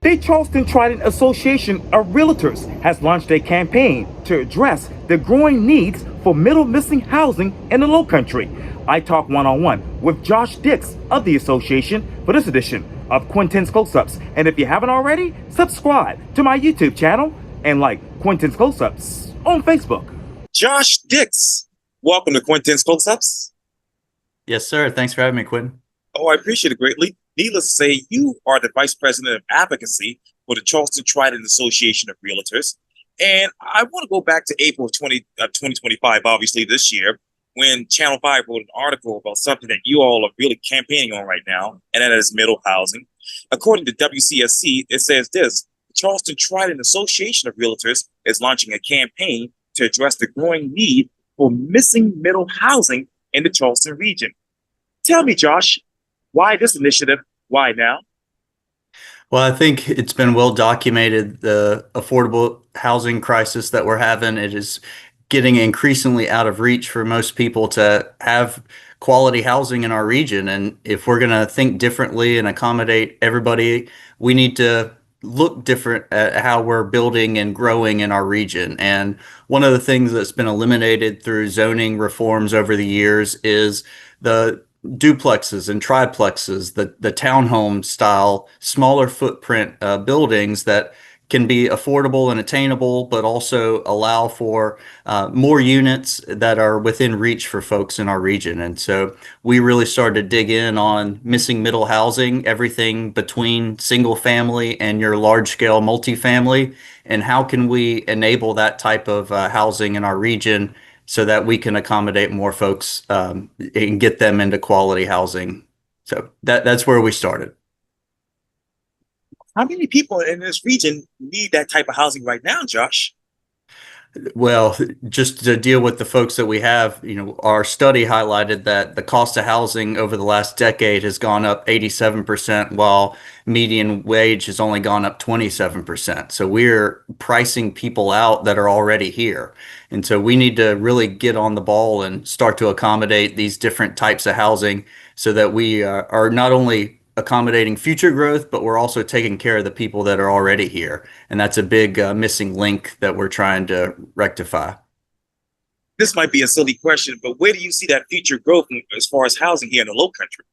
The Charleston Trident Association of Realtors has launched a campaign to address the growing needs for middle missing housing in the Lowcountry. I talk one-on-one with Josh Dix of the association for this edition of Quintin's Close-Ups. And if you haven't already, subscribe to my YouTube channel and like Quintin's Close-Ups on Facebook. Josh Dix, welcome to Quintin's Close-Ups. Yes, sir. Thanks for having me, Quintin. Oh, I appreciate it greatly. Needless to say, you are the Vice President of Advocacy for the Charleston Trident Association of Realtors. And I want to go back to April of 2025, obviously this year, when Channel 5 wrote an article about something that you all are really campaigning on right now, and that is middle housing. According to WCSC, it says this: the Charleston Trident Association of Realtors is launching a campaign to address the growing need for missing middle housing in the Charleston region. Tell me, Josh, why this initiative? Why now? Well, I think it's been well documented, the affordable housing crisis that we're having. It is getting increasingly out of reach for most people to have quality housing in our region. And if we're going to think differently and accommodate everybody, we need to look different at how we're building and growing in our region. And one of the things that's been eliminated through zoning reforms over the years is the duplexes and triplexes, the townhome style, smaller footprint buildings that can be affordable and attainable, but also allow for more units that are within reach for folks in our region. And so we really started to dig in on missing middle housing, everything between single family and your large scale multifamily, and how can we enable that type of housing in our region so that we can accommodate more folks and get them into quality housing. So that's where we started. How many people in this region need that type of housing right now, Josh? Well, just to deal with the folks that we have, our study highlighted that the cost of housing over the last decade has gone up 87%, while median wage has only gone up 27%. So we're pricing people out that are already here. And so we need to really get on the ball and start to accommodate these different types of housing so that we are not only accommodating future growth, but we're also taking care of the people that are already here. And that's a big missing link that we're trying to rectify. This might be a silly question, but where do you see that future growth as far as housing here in the Lowcountry?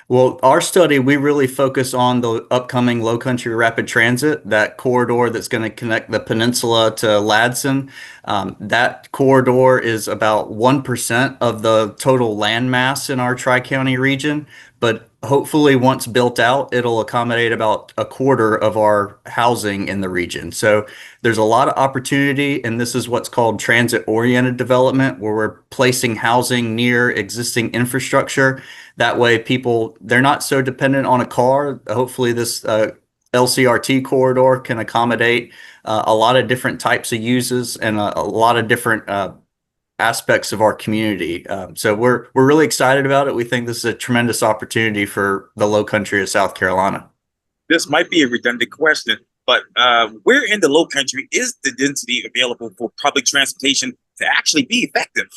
Well, our study, we really focus on the upcoming Lowcountry Rapid Transit, that corridor that's going to connect the peninsula to Ladson. That corridor is about 1% of the total land mass in our Tri-County region, but hopefully once built out, it'll accommodate about a quarter of our housing in the region. So there's a lot of opportunity, and this is what's called transit-oriented development, where we're placing housing near existing infrastructure. That way people, they're not so dependent on a car. Hopefully this LCRT corridor can accommodate a lot of different types of uses and a lot of different aspects of our community. So we're really excited about it. We think this is a tremendous opportunity for the Lowcountry of South Carolina. This might be a redundant question, but where in the Lowcountry is the density available for public transportation to actually be effective?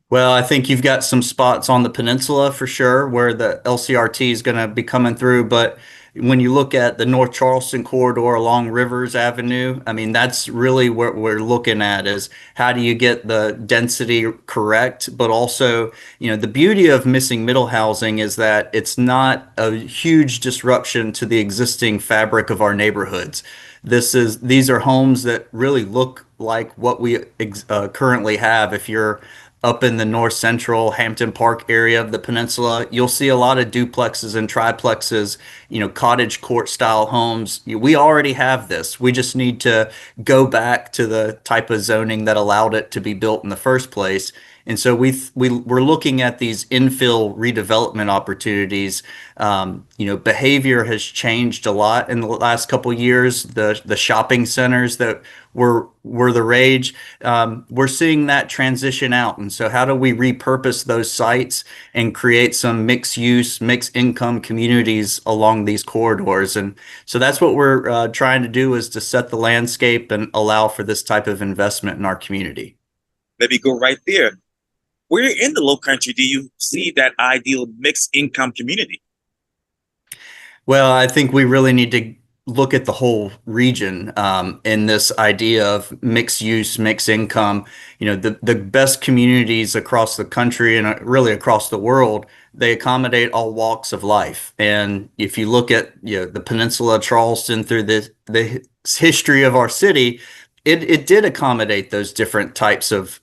Well, I think you've got some spots on the peninsula for sure where the LCRT is going to be coming through. But when you look at the North Charleston corridor along Rivers Avenue, I mean, that's really what we're looking at, is how do you get the density correct? But also, the beauty of missing middle housing is that it's not a huge disruption to the existing fabric of our neighborhoods. These are homes that really look like what we currently have. If you're up in the north central Hampton Park area of the peninsula, you'll see a lot of duplexes and triplexes, cottage court style homes. We already have this. We just need to go back to the type of zoning that allowed it to be built in the first place. And so we're looking at these infill redevelopment opportunities. Behavior has changed a lot in the last couple of years. The shopping centers that were the rage, we're seeing that transition out. And so how do we repurpose those sites and create some mixed use, mixed income communities along these corridors? And so that's what we're trying to do, is to set the landscape and allow for this type of investment in our community. Let me go right there. Where in the Low Country do you see that ideal mixed income community? Well, I think we really need to look at the whole region in this idea of mixed use, mixed income. You know, the best communities across the country and really across the world, they accommodate all walks of life. And if you look at, you know, the peninsula of Charleston through the history of our city, it did accommodate those different types of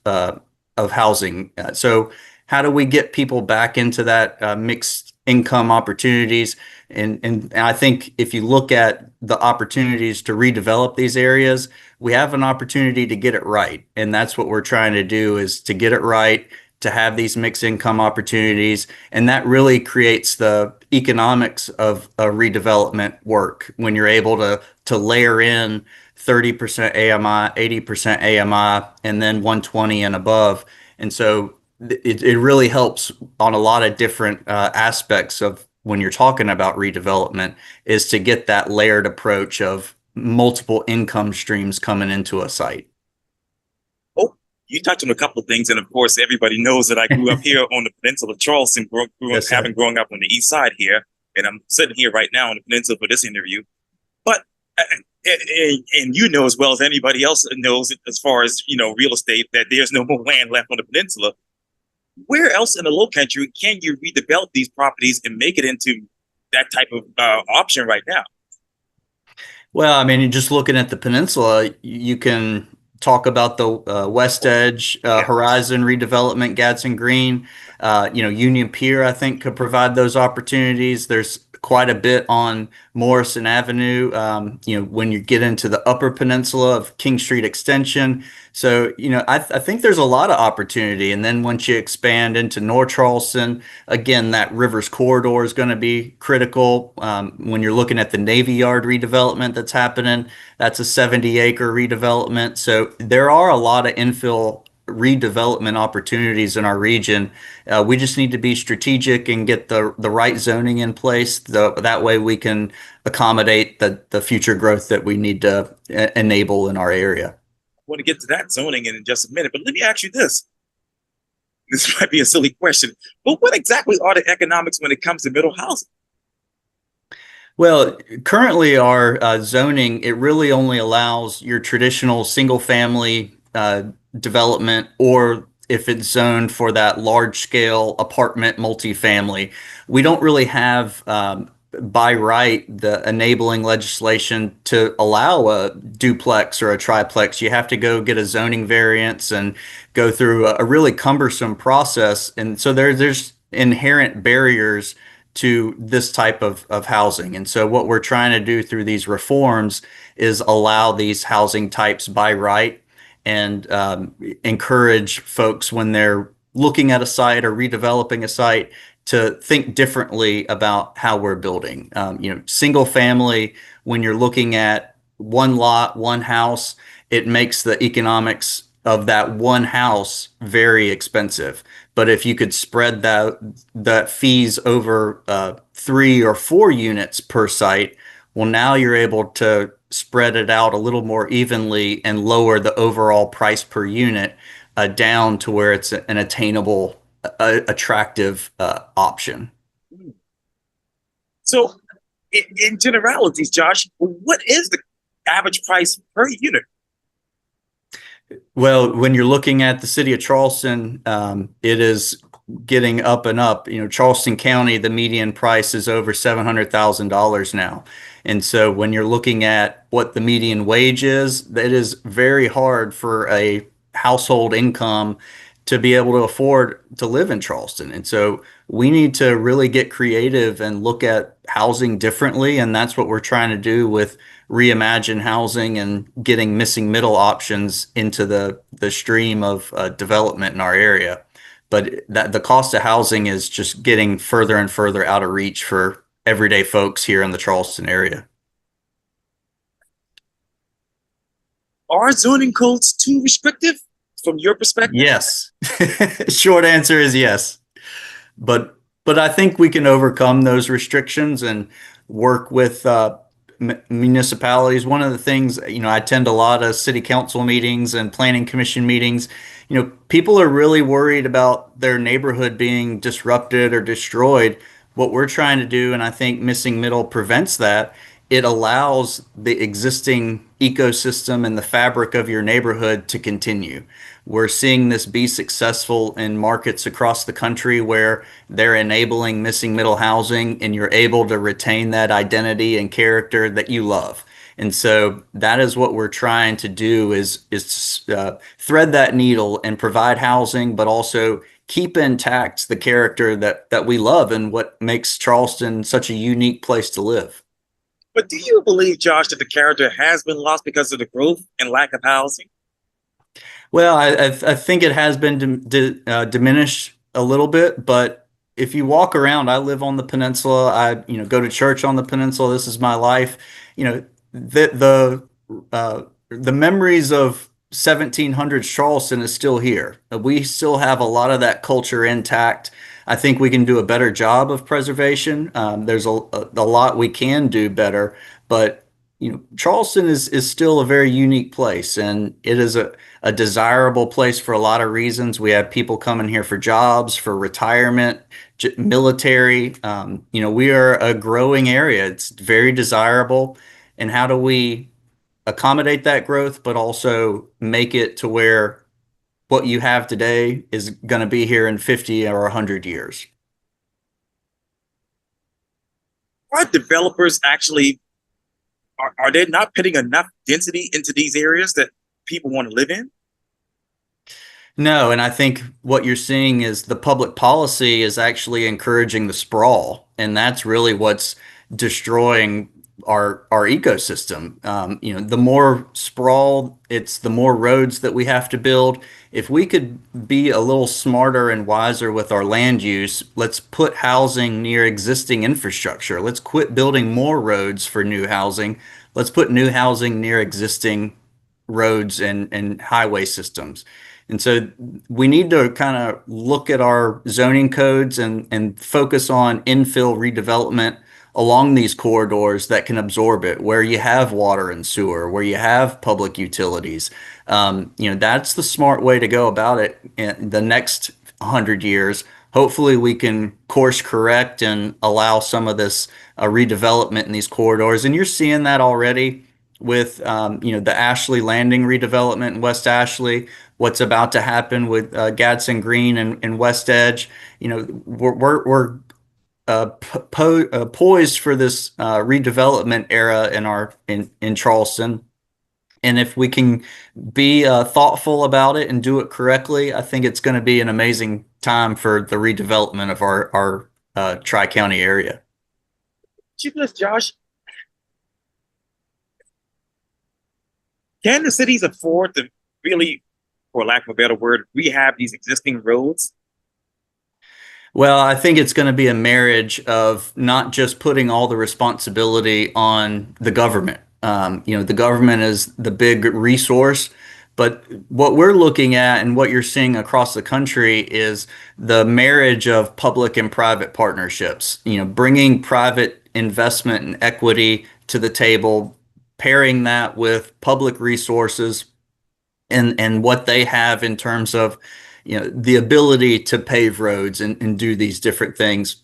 housing. So how do we get people back into that mixed income opportunities? And I think if you look at the opportunities to redevelop these areas, we have an opportunity to get it right. And that's what we're trying to do, is to get it right, to have these mixed income opportunities. And that really creates the economics of a redevelopment work when you're able to layer in 30% AMI, 80% AMI, and then 120 and above. And so it really helps on a lot of different aspects of when you're talking about redevelopment, is to get that layered approach of multiple income streams coming into a site. Oh, you touched on a couple of things, and of course, everybody knows that I grew up here on the peninsula of Charleston, Yes, sir. growing up on the east side here, and I'm sitting here right now on the peninsula for this interview. But and you know as well as anybody else knows, as far as real estate, that there's no more land left on the peninsula. Where else in the Low Country can you redevelop these properties and make it into that type of option right now? Well, I mean, just looking at the peninsula, you can talk about the West Edge, Yeah. Horizon redevelopment, Gadsden Green. Union Pier, I think, could provide those opportunities. There's quite a bit on Morrison Avenue, when you get into the Upper Peninsula of King Street Extension. So, I think there's a lot of opportunity. And then once you expand into North Charleston, again, that Rivers corridor is going to be critical. When you're looking at the Navy Yard redevelopment that's happening, that's a 70-acre redevelopment. So there are a lot of infill redevelopment opportunities in our region. We just need to be strategic and get the right zoning in place. That way we can accommodate the future growth that we need to enable in our area. I want to get to that zoning in just a minute, but let me ask you this. This might be a silly question, but what exactly are the economics when it comes to middle housing? Well, currently our zoning, it really only allows your traditional single family development, or if it's zoned for that large scale apartment multifamily. We don't really have by right the enabling legislation to allow a duplex or a triplex. You have to go get a zoning variance and go through a really cumbersome process. And so there's inherent barriers to this type of housing. And so what we're trying to do through these reforms is allow these housing types by right, and encourage folks when they're looking at a site or redeveloping a site to think differently about how we're building. Single family, when you're looking at one lot, one house, it makes the economics of that one house very expensive. But if you could spread that fees over 3 or 4 units per site, well, now you're able to spread it out a little more evenly and lower the overall price per unit down to where it's an attainable, attractive option. So, in generalities, Josh, what is the average price per unit? Well, when you're looking at the city of Charleston, it is getting up and up. Charleston County, the median price is over $700,000 now. And so when you're looking at what the median wage is, it is very hard for a household income to be able to afford to live in Charleston. And so we need to really get creative and look at housing differently. And that's what we're trying to do with reimagine housing and getting missing middle options into the stream of development in our area. But the cost of housing is just getting further and further out of reach for everyday folks here in the Charleston area. Are zoning codes too restrictive from your perspective? Yes. Short answer is yes. But I think we can overcome those restrictions and work with municipalities. One of the things, I attend a lot of city council meetings and planning commission meetings. People are really worried about their neighborhood being disrupted or destroyed. What we're trying to do, and I think Missing Middle prevents that, it allows the existing ecosystem and the fabric of your neighborhood to continue. We're seeing this be successful in markets across the country where they're enabling missing middle housing and you're able to retain that identity and character that you love. And so that is what we're trying to do is thread that needle and provide housing, but also keep intact the character that we love and what makes Charleston such a unique place to live. But do you believe, Josh, that the character has been lost because of the growth and lack of housing? Well, I think it has been diminished a little bit, but if you walk around, I live on the peninsula. I go to church on the peninsula. This is my life. You know the memories of 1700s Charleston is still here. We still have a lot of that culture intact. I think we can do a better job of preservation. There's a lot we can do better, but Charleston is still a very unique place, and it is a desirable place for a lot of reasons. We have people coming here for jobs, for retirement, military. We are a growing area. It's very desirable. And how do we accommodate that growth, but also make it to where what you have today is going to be here in 50 or 100 years? Are developers actually are they not putting enough density into these areas that people want to live in? No, and I think what you're seeing is the public policy is actually encouraging the sprawl, and that's really what's destroying our ecosystem. The more sprawl, it's the more roads that we have to build. If we could be a little smarter and wiser with our land use, let's put housing near existing infrastructure. Let's quit building more roads for new housing. Let's put new housing near existing roads and highway systems. And so we need to kind of look at our zoning codes and focus on infill redevelopment along these corridors that can absorb it, where you have water and sewer, where you have public utilities. That's the smart way to go about it in the next 100 years. Hopefully we can course correct and allow some of this redevelopment in these corridors. And you're seeing that already with the Ashley Landing redevelopment in West Ashley, what's about to happen with Gadsden Green and West Edge. We're poised for this redevelopment era in Charleston. And if we can be thoughtful about it and do it correctly, I think it's going to be an amazing time for the redevelopment of our Tri-County area. Chief Josh, can the cities afford to really, for lack of a better word, rehab these existing roads? Well, I think it's going to be a marriage of not just putting all the responsibility on the government. The government is the big resource, but what we're looking at and what you're seeing across the country is the marriage of public and private partnerships, bringing private investment and equity to the table, pairing that with public resources and what they have in terms of the ability to pave roads and do these different things.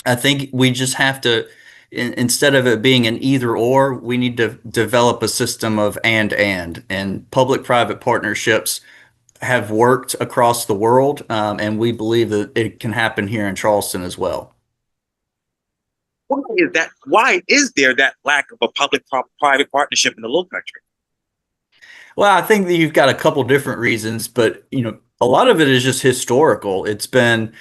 I think we just have to, instead of it being an either or, we need to develop a system of and public-private partnerships have worked across the world, and we believe that it can happen here in Charleston as well. Why is there that lack of a public-private partnership in the Low Country? Well, I think that you've got a couple different reasons, but a lot of it is just historical. It's been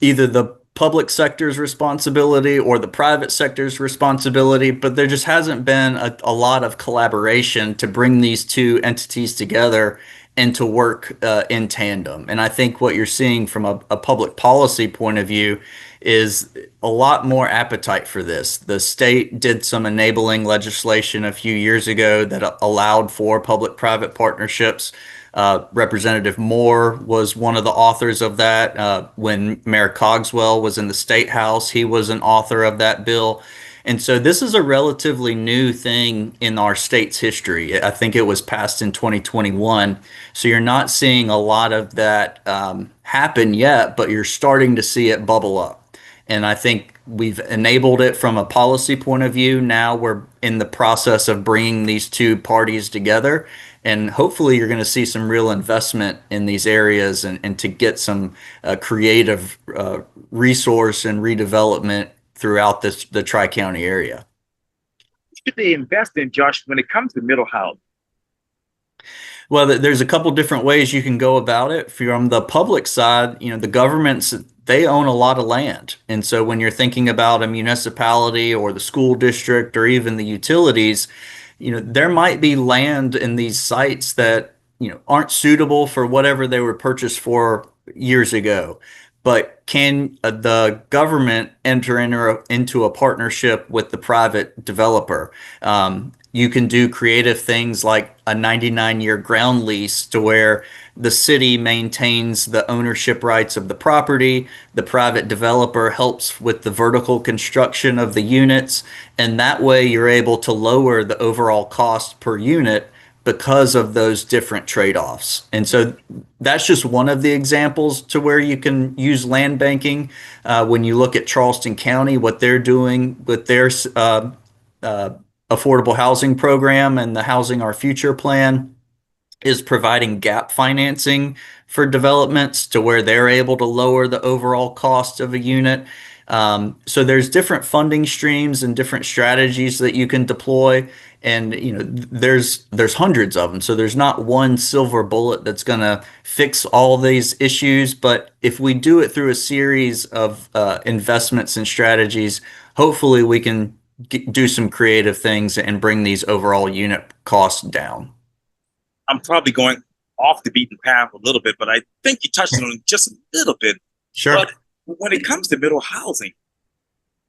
either the public sector's responsibility or the private sector's responsibility, but there just hasn't been a lot of collaboration to bring these two entities together and to work in tandem. And I think what you're seeing from a public policy point of view is a lot more appetite for this. The state did some enabling legislation a few years ago that allowed for public-private partnerships. Representative Moore was one of the authors of that. When Mayor Cogswell was in the State House, he was an author of that bill. And so this is a relatively new thing in our state's history. I think it was passed in 2021. So you're not seeing a lot of that happen yet, but you're starting to see it bubble up. And I think we've enabled it from a policy point of view. Now we're in the process of bringing these two parties together. And hopefully, you're going to see some real investment in these areas and to get some creative resource and redevelopment throughout the Tri-County area. Should they invest in, Josh, when it comes to middle housing? Well, there's a couple different ways you can go about it. From the public side, the governments, they own a lot of land. And so when you're thinking about a municipality or the school district or even the utilities, there might be land in these sites that, aren't suitable for whatever they were purchased for years ago. But can the government enter into a partnership with the private developer? You can do creative things like a 99-year ground lease to where the city maintains the ownership rights of the property. The private developer helps with the vertical construction of the units. And that way you're able to lower the overall cost per unit because of those different trade-offs. And so that's just one of the examples to where you can use land banking. When you look at Charleston County, what they're doing with their affordable housing program and the Housing Our Future plan is providing gap financing for developments to where they're able to lower the overall cost of a unit. So there's different funding streams and different strategies that you can deploy. And there's hundreds of them. So there's not one silver bullet that's going to fix all these issues. But if we do it through a series of investments and strategies, hopefully we can do some creative things and bring these overall unit costs down. I'm probably going off the beaten path a little bit, but I think you touched on it just a little bit. Sure. But when it comes to middle housing,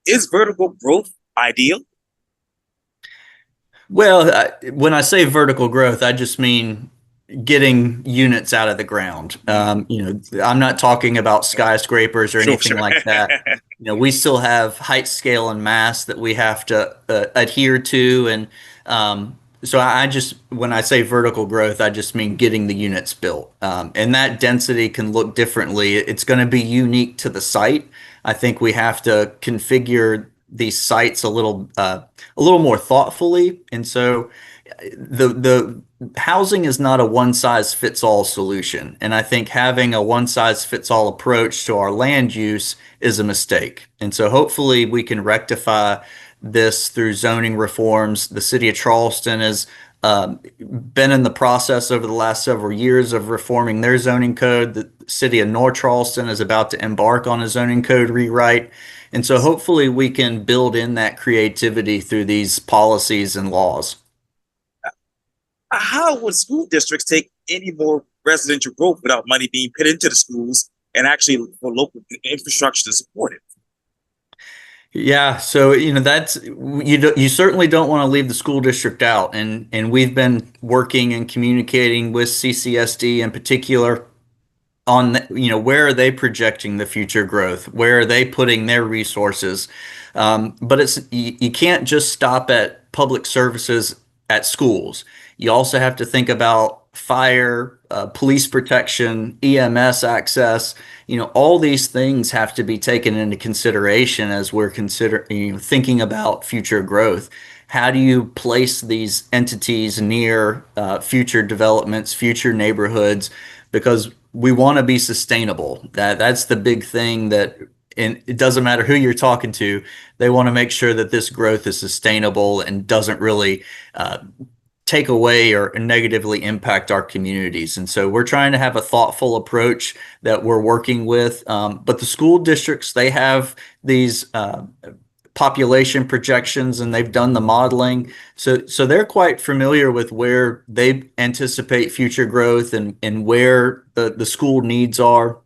is vertical growth ideal? Well, when I say vertical growth, I just mean getting units out of the ground. I'm not talking about skyscrapers or anything like that. We still have height, scale, and mass that we have to adhere to. And so when I say vertical growth, I just mean getting the units built. And that density can look differently. It's going to be unique to the site. I think we have to configure these sites a little more thoughtfully. And so the housing is not a one size fits all solution. And I think having a one size fits all approach to our land use is a mistake. And so hopefully we can rectify this through zoning reforms. The city of Charleston has been in the process over the last several years of reforming their zoning code. The city of North Charleston is about to embark on a zoning code rewrite. And so hopefully we can build in that creativity through these policies and laws. How would school districts take any more residential growth without money being put into the schools and actually for local infrastructure to support it? Yeah, so that's you certainly don't want to leave the school district out, and we've been working and communicating with CCSD in particular on where are they projecting the future growth, where are they putting their resources, but you can't just stop at public services at schools. You also have to think about fire, police protection, EMS access. All these things have to be taken into consideration as we're thinking about future growth. How do you place these entities near future developments, future neighborhoods? Because we want to be sustainable. That's the big thing and it doesn't matter who you're talking to, they want to make sure that this growth is sustainable and doesn't really take away or negatively impact our communities. And so we're trying to have a thoughtful approach that we're working with. But the school districts, they have these population projections and they've done the modeling. So they're quite familiar with where they anticipate future growth and where the school needs are.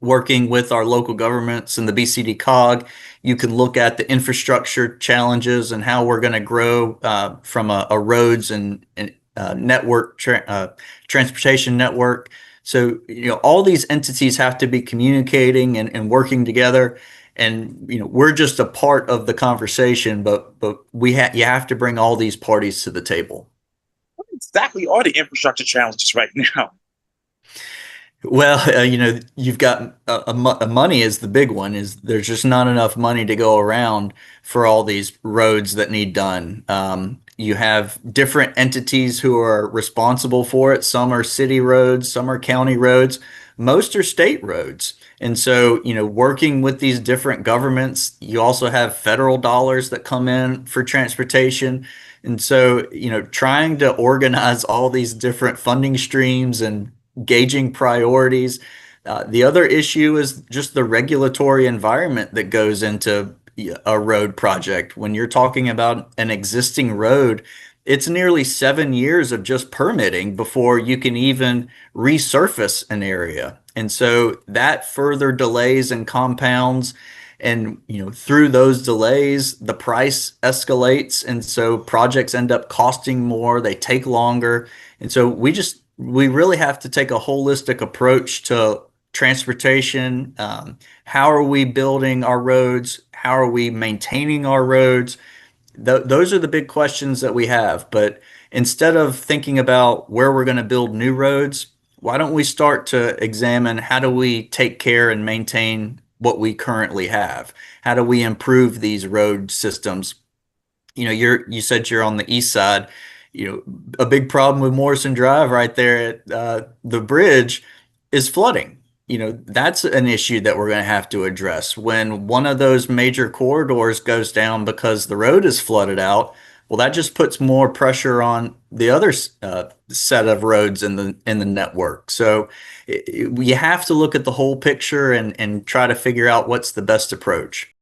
Working with our local governments and the BCD COG, you can look at the infrastructure challenges and how we're going to grow from a roads and network transportation network. So all these entities have to be communicating and working together. And we're just a part of the conversation, but you have to bring all these parties to the table. What exactly are the infrastructure challenges right now? Well, you've got money is the big one. Is there's just not enough money to go around for all these roads that need done. You have different entities who are responsible for it. Some are city roads, some are county roads, most are state roads. And so, working with these different governments, you also have federal dollars that come in for transportation. And so, trying to organize all these different funding streams and gauging priorities. The other issue is just the regulatory environment that goes into a road project. When you're talking about an existing road, it's nearly 7 years of just permitting before you can even resurface an area. And so that further delays and compounds. And through those delays, the price escalates. And so projects end up costing more, they take longer. And so we really have to take a holistic approach to transportation. How are we building our roads? How are we maintaining our roads? Those are the big questions that we have. But instead of thinking about where we're going to build new roads, why don't we start to examine how do we take care and maintain what we currently have? How do we improve these road systems? You said you're on the east side. A big problem with Morrison Drive right there at the bridge is flooding. That's an issue that we're going to have to address. When one of those major corridors goes down because the road is flooded out, well, that just puts more pressure on the other set of roads in the network. So you have to look at the whole picture and try to figure out what's the best approach.